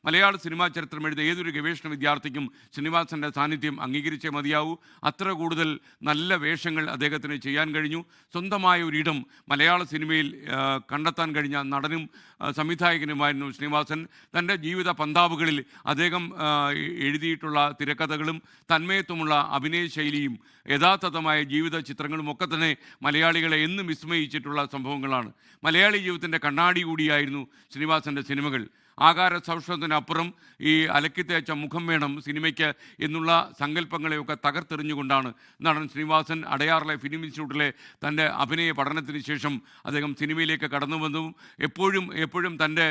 മലയാള cinema ചരിത്രം എഴുതിയ ഏതൊരു ഗവേഷണ വിദ്യാർത്ഥിക്കും ശ്രീനിവാസൻ്റെ സാന്നിധ്യം അംഗീകരിച്ചേ മതിയാവൂ. അത്ര കൂടുതൽ നല്ല വേഷങ്ങൾ അദ്ദേഹത്തിന് ചെയ്യാൻ കഴിഞ്ഞു. സ്വന്തമായ ഒരിടം മലയാള സിനിമയിൽ കണ്ടെത്താൻ കഴിഞ്ഞ നടനും സംവിധായകനുമായിരുന്നു ശ്രീനിവാസൻ. തൻ്റെ ജീവിത പന്താവുകളിൽ അദ്ദേഹം എഴുതിയിട്ടുള്ള തിരക്കഥകളും തന്മയത്വമുള്ള അഭിനയ ശൈലിയും യഥാർത്ഥമായ ജീവിത ചിത്രങ്ങളും ഒക്കെ തന്നെ മലയാളികളെ എന്നും വിസ്മയിച്ചിട്ടുള്ള സംഭവങ്ങളാണ്. മലയാളി ജീവിതത്തിൻ്റെ കണ്ണാടി കൂടിയായിരുന്നു ശ്രീനിവാസൻ്റെ സിനിമകൾ. ആകാര സൗഷ്ഠവത്തിനപ്പുറം ഈ അലക്കിത്തേച്ച മുഖം വേണം സിനിമയ്ക്ക് എന്നുള്ള സങ്കല്പങ്ങളെയൊക്കെ തകർത്തെറിഞ്ഞുകൊണ്ടാണ് നടൻ ശ്രീനിവാസൻ അടയാറിലെ ഫിലിം ഇൻസ്റ്റിറ്റ്യൂട്ടിലെ തൻ്റെ അഭിനയ പഠനത്തിന് ശേഷം അദ്ദേഹം സിനിമയിലേക്ക് കടന്നു വന്നതും എപ്പോഴും തൻ്റെ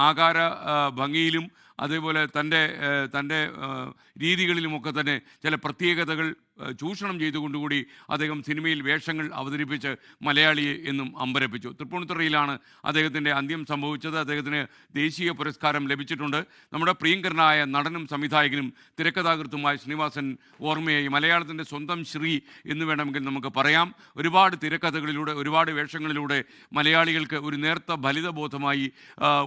ആകാര ഭംഗിയിലും അതേപോലെ തൻ്റെ രീതികളിലുമൊക്കെ തന്നെ ചില പ്രത്യേകതകൾ ചൂഷണം ചെയ്തുകൊണ്ടുകൂടി അദ്ദേഹം സിനിമയിൽ വേഷങ്ങൾ അവതരിപ്പിച്ച് മലയാളിയെ എന്നും അമ്പരപ്പിച്ചു. തൃപ്പൂണിത്തുറയിലാണ് അദ്ദേഹത്തിൻ്റെ അന്ത്യം സംഭവിച്ചത്. അദ്ദേഹത്തിന് ദേശീയ പുരസ്കാരം ലഭിച്ചിട്ടുണ്ട്. നമ്മുടെ പ്രിയങ്കരനായ നടനും സംവിധായകനും തിരക്കഥാകൃത്തുമായ ശ്രീനിവാസൻ ഓർമ്മയായി മലയാളത്തിൻ്റെ സ്വന്തം ശ്രീ എന്ന് വേണമെങ്കിൽ നമുക്ക് പറയാം. ഒരുപാട് തിരക്കഥകളിലൂടെ ഒരുപാട് വേഷങ്ങളിലൂടെ മലയാളികൾക്ക് ഒരു നേർത്ത ഫലിതബോധമായി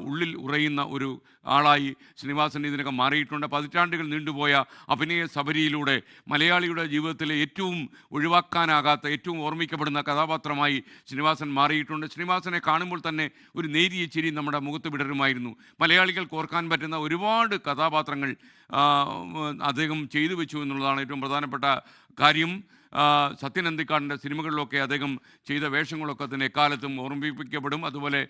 ഉള്ളിൽ ഉറയുന്ന ഒരു ആളായി ശ്രീനിവാസൻ ഇതിനൊക്കെ മാറിയിട്ടുണ്ട്. പതിറ്റാണ്ടുകൾ നീണ്ടുപോയ അഭിനയ സബരിയിലൂടെ മലയാളിയുടെ ജീവിതത്തിലെ ഏറ്റവും ഒഴിവാക്കാനാകാത്ത ഏറ്റവും ഓർമ്മിക്കപ്പെടുന്ന കഥാപാത്രമായി ശ്രീനിവാസൻ മാറിയിട്ടുണ്ട്. ശ്രീനിവാസനെ കാണുമ്പോൾ തന്നെ ഒരു നേരിയ ചിരി നമ്മുടെ മുഖത്ത് വിടരുമായിരുന്നു. മലയാളികൾക്ക് ഓർക്കാൻ പറ്റുന്ന ഒരുപാട് കഥാപാത്രങ്ങൾ അദ്ദേഹം ചെയ്തു വെച്ചു എന്നുള്ളതാണ് ഏറ്റവും പ്രധാനപ്പെട്ട കാര്യം. സത്യൻ അന്തിക്കാടിൻ്റെ സിനിമകളിലൊക്കെ അദ്ദേഹം ചെയ്ത വേഷങ്ങളൊക്കെ തന്നെ എക്കാലത്തും ഓർമ്മിപ്പിക്കപ്പെടും. അതുപോലെ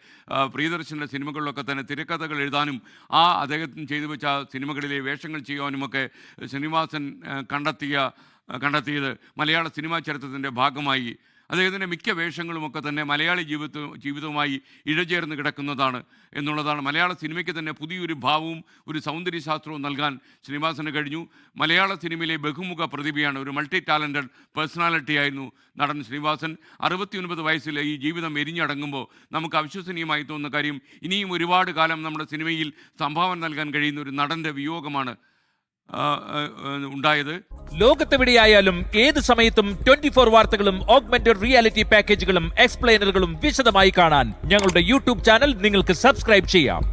പ്രിയദർശൻ്റെ സിനിമകളിലൊക്കെ തന്നെ തിരക്കഥകൾ എഴുതാനും അദ്ദേഹത്തിന് ചെയ്തു വെച്ച സിനിമകളിലെ വേഷങ്ങൾ ചെയ്യാനുമൊക്കെ ശ്രീനിവാസൻ കണ്ടെത്തിയത് മലയാള സിനിമാ ചരിത്രത്തിൻ്റെ ഭാഗമായി. അദ്ദേഹത്തിൻ്റെ മിക്ക വേഷങ്ങളുമൊക്കെ തന്നെ മലയാളി ജീവിതവുമായി ഇഴചേർന്ന് കിടക്കുന്നതാണ് എന്നുള്ളതാണ്. മലയാള സിനിമയ്ക്ക് തന്നെ പുതിയൊരു ഭാവവും ഒരു സൗന്ദര്യശാസ്ത്രവും നൽകാൻ ശ്രീനിവാസന് കഴിഞ്ഞു. മലയാള സിനിമയിലെ ബഹുമുഖ പ്രതിഭയാണ്. ഒരു മൾട്ടി ടാലൻറ്റഡ് പേഴ്സണാലിറ്റി ആയിരുന്നു നടൻ ശ്രീനിവാസൻ. 69 വയസ്സിൽ ഈ ജീവിതം എരിഞ്ഞടങ്ങുമ്പോൾ നമുക്ക് അവിശ്വസനീയമായി തോന്നുന്ന കാര്യം ഇനിയും ഒരുപാട് കാലം നമ്മുടെ സിനിമയിൽ സംഭാവന നൽകാൻ കഴിയുന്ന ഒരു നടൻ്റെ വിയോഗമാണ് ഉണ്ടായത്. ലോകത്തെവിടെയായാലും ഏത് സമയത്തും 24 വാർത്തകളും ഓഗ്മെന്റഡ് റിയാലിറ്റി പാക്കേജുകളും എക്സ്പ്ലെയിനറുകളും വിശദമായി കാണാൻ ഞങ്ങളുടെ യൂട്യൂബ് ചാനൽ നിങ്ങൾക്ക് സബ്സ്ക്രൈബ് ചെയ്യാം.